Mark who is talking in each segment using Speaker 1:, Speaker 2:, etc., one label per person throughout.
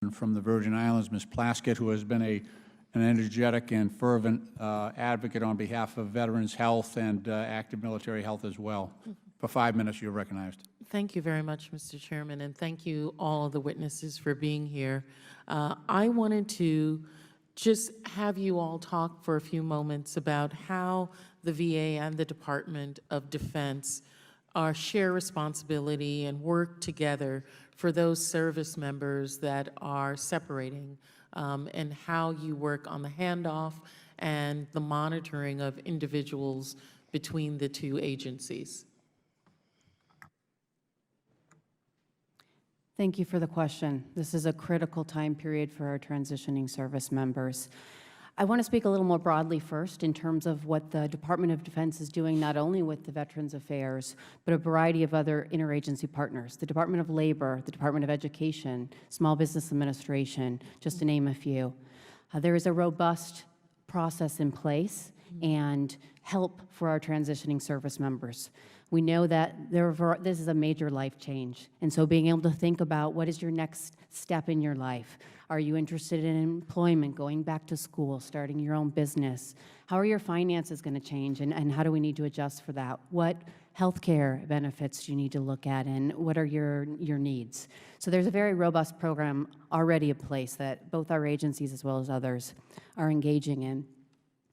Speaker 1: from the Virgin Islands, Ms. Plaskett, who has been an energetic and fervent advocate on behalf of veterans' health and active military health as well. For 5 minutes, you're recognized.
Speaker 2: Thank you very much, Mr. Chairman, and thank you all of the witnesses for being here. I wanted to just have you all talk for a few moments about how the VA and the Department of Defense share responsibility and work together for those service members that are separating, and how you work on the handoff and the monitoring of individuals between the two agencies.
Speaker 3: Thank you for the question. This is a critical time period for our transitioning service members. I want to speak a little more broadly first in terms of what the Department of Defense is doing not only with the Veterans Affairs, but a variety of other interagency partners, the Department of Labor, the Department of Education, Small Business Administration, just to name a few. There is a robust process in place and help for our transitioning service members. We know that this is a major life change, and so being able to think about what is your next step in your life. Are you interested in employment, going back to school, starting your own business? How are your finances going to change, and how do we need to adjust for that? What healthcare benefits do you need to look at, and what are your needs? So there's a very robust program already in place that both our agencies as well as others are engaging in.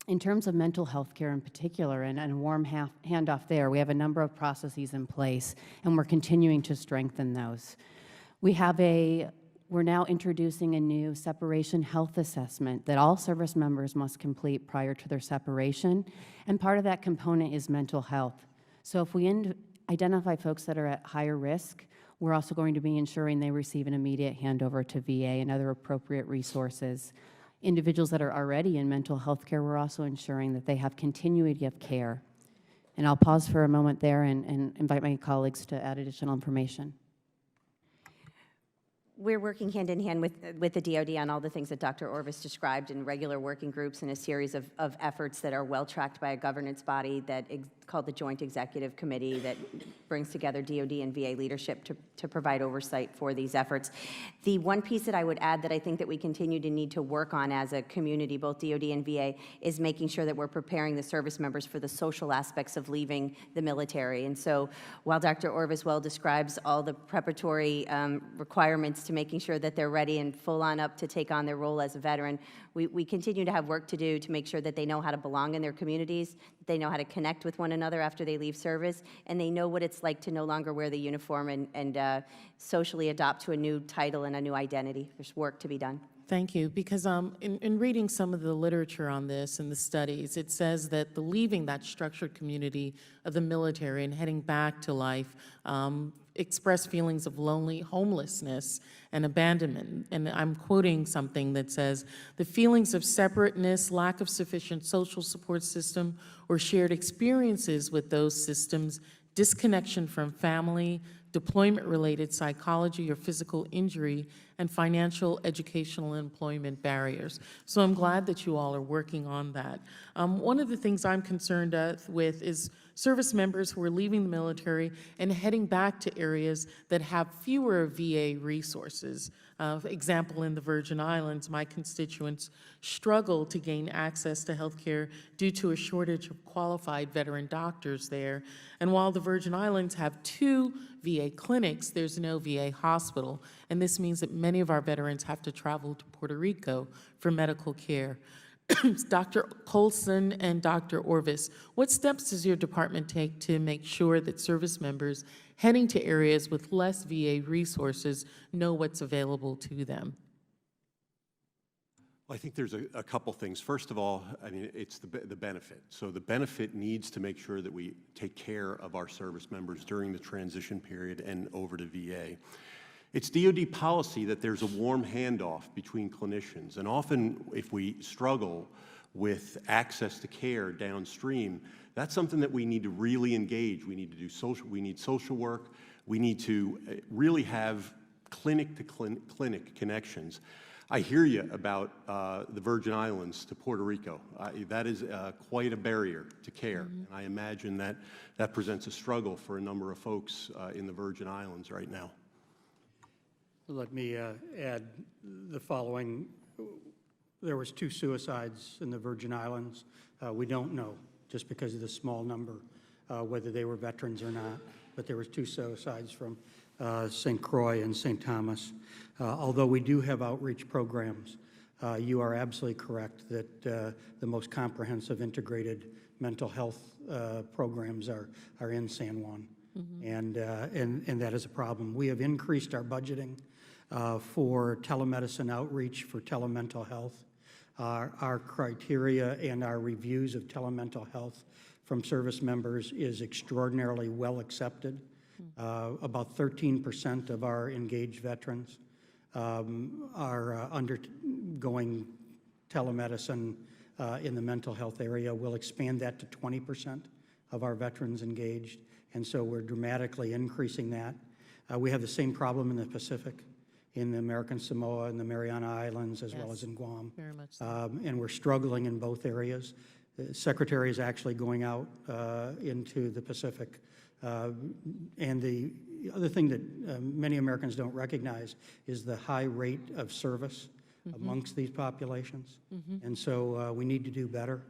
Speaker 3: In terms of mental health care in particular, and a warm handoff there, we have a number of processes in place, and we're continuing to strengthen those. We're now introducing a new separation health assessment that all service members must complete prior to their separation, and part of that component is mental health. So if we identify folks that are at higher risk, we're also going to be ensuring they receive an immediate handover to VA and other appropriate resources. Individuals that are already in mental health care, we're also ensuring that they have continuity of care. And I'll pause for a moment there and invite my colleagues to add additional information.
Speaker 4: We're working hand in hand with the DoD on all the things that Dr. Orvis described in regular working groups and a series of efforts that are well tracked by a governance body called the Joint Executive Committee that brings together DoD and VA leadership to provide oversight for these efforts. The one piece that I would add that I think that we continue to need to work on as a community, both DoD and VA, is making sure that we're preparing the service members for the social aspects of leaving the military. And so while Dr. Orvis well describes all the preparatory requirements to making sure that they're ready and full on up to take on their role as a veteran, we continue to have work to do to make sure that they know how to belong in their communities, that they know how to connect with one another after they leave service, and they know what it's like to no longer wear the uniform and socially adopt to a new title and a new identity. There's work to be done.
Speaker 2: Thank you, because in reading some of the literature on this and the studies, it says that the leaving that structured community of the military and heading back to life express feelings of lonely homelessness and abandonment. And I'm quoting something that says, the feelings of separateness, lack of sufficient social support system, or shared experiences with those systems, disconnection from family, deployment-related psychology or physical injury, and financial, educational, and employment barriers. So I'm glad that you all are working on that. One of the things I'm concerned with is service members who are leaving the military and heading back to areas that have fewer VA resources. For example, in the Virgin Islands, my constituents struggle to gain access to health care due to a shortage of qualified veteran doctors there. And while the Virgin Islands have 2 VA clinics, there's no VA hospital. And this means that many of our veterans have to travel to Puerto Rico for medical care. Dr. Colson and Dr. Orvis, what steps does your department take to make sure that service members heading to areas with less VA resources know what's available to them?
Speaker 5: Well, I think there's a couple things. First of all, I mean, it's the benefit. So the benefit needs to make sure that we take care of our service members during the transition period and over to VA. It's DoD policy that there's a warm handoff between clinicians, and often if we struggle with access to care downstream, that's something that we need to really engage. We need to do we need social work. We need to really have clinic-to-clinic connections. I hear you about the Virgin Islands to Puerto Rico. That is quite a barrier to care. And I imagine that presents a struggle for a number of folks in the Virgin Islands right now.
Speaker 6: Let me add the following. There was 2 suicides in the Virgin Islands. We don't know, just because of the small number, whether they were veterans or not, but there was 2 suicides from St. Croix and St. Thomas. Although we do have outreach programs, you are absolutely correct that the most comprehensive integrated mental health programs are in San Juan. And that is a problem. We have increased our budgeting for telemedicine outreach for telemental health. Our criteria and our reviews of telemental health from service members is extraordinarily well accepted. About 13% of our engaged veterans are undergoing telemedicine in the mental health area. We'll expand that to 20% of our veterans engaged, and so we're dramatically increasing that. We have the same problem in the Pacific, in the American Samoa and the Mariana Islands, as well as in Guam.
Speaker 2: Very much so.
Speaker 6: And we're struggling in both areas. The Secretary is actually going out into the Pacific. And the other thing that many Americans don't recognize is the high rate of service amongst these populations. And so we need to do better,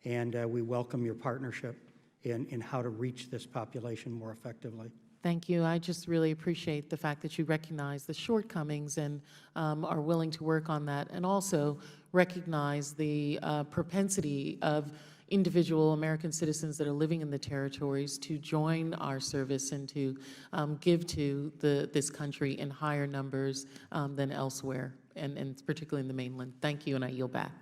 Speaker 6: and we welcome your partnership in how to reach this population more effectively.
Speaker 2: Thank you. I just really appreciate the fact that you recognize the shortcomings and are willing to work on that, and also recognize the propensity of individual American citizens that are living in the territories to join our service and to give to this country in higher numbers than elsewhere, and particularly in the mainland. Thank you, and I yield back.